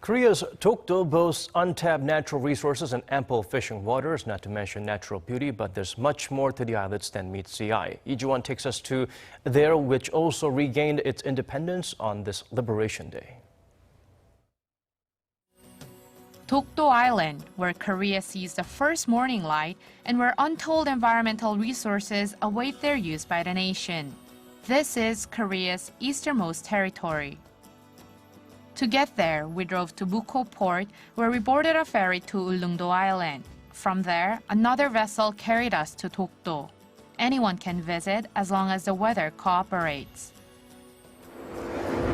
Korea's Dokdo boasts untapped natural resources and ample fishing waters, not to mention natural beauty, but there's much more to the islets than meets the eye. Lee takes us to there, which also regained its independence on this Liberation Day. Dokdo Island, where Korea sees the first morning light and where untold environmental resources await their use by the nation. This is Korea's easternmost territory. To get there, we drove to Mukho Port, where we boarded a ferry to Ulleungdo Island. From there, another vessel carried us to Dokdo. Anyone can visit as long as the weather cooperates.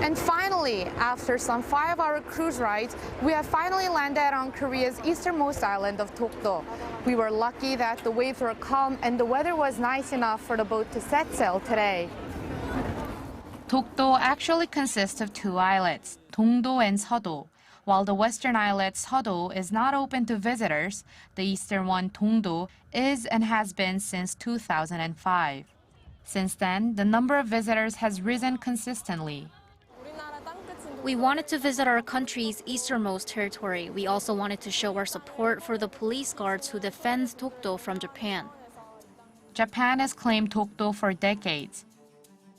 And finally, after some 5-hour cruise rides, we have finally landed on Korea's easternmost island of Dokdo. We were lucky that the waves were calm and the weather was nice enough for the boat to set sail today. Dokdo actually consists of two islets, Dong-do and Seo-do. While the western islet Seo-do is not open to visitors, the eastern one, Dong-do, is and has been since 2005. Since then, the number of visitors has risen consistently. We wanted to visit our country's easternmost territory. We also wanted to show our support for the police guards who defend Dokdo from Japan. Japan has claimed Dokdo for decades.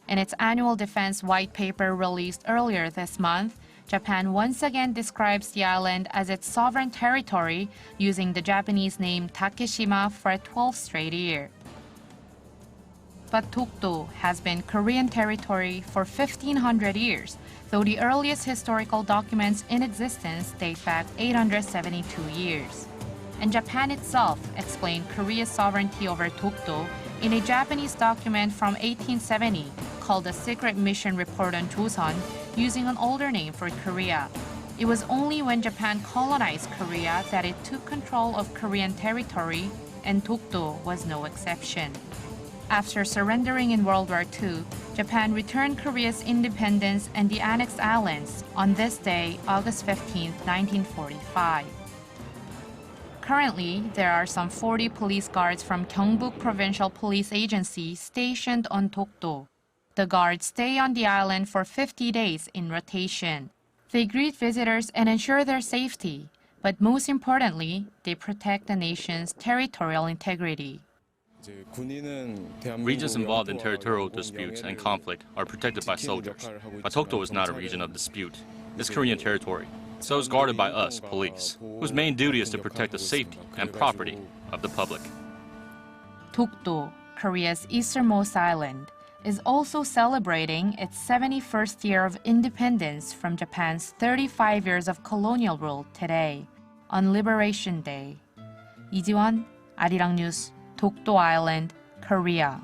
In its annual defense white paper released earlier this month, Japan once again describes the island as its sovereign territory, using the Japanese name Takeshima for a 12th straight year. But Dokdo has been Korean territory for 1,500 years, though the earliest historical documents in existence date back 872 years. And Japan itself explained Korea's sovereignty over Dokdo in a Japanese document from 1870 called the Secret Mission Report on Joseon, using an older name for Korea. It was only when Japan colonized Korea that it took control of Korean territory, and Dokdo was no exception. After surrendering in World War II, Japan returned Korea's independence and the annexed islands on this day, August 15, 1945. Currently, there are some 40 police guards from Gyeongbuk Provincial Police Agency stationed on Dokdo. The guards stay on the island for 50 days in rotation. They greet visitors and ensure their safety, but most importantly, they protect the nation's territorial integrity. Regions involved in territorial disputes and conflict are protected by soldiers, but Dokdo is not a region of dispute. It's Korean territory, so it's guarded by us, police, whose main duty is to protect the safety and property of the public. Dokdo, Korea's easternmost island, is also celebrating its 71st year of independence from Japan's 35 years of colonial rule today, on Liberation Day. 이지원, Arirang News, Dokdo Island, Korea.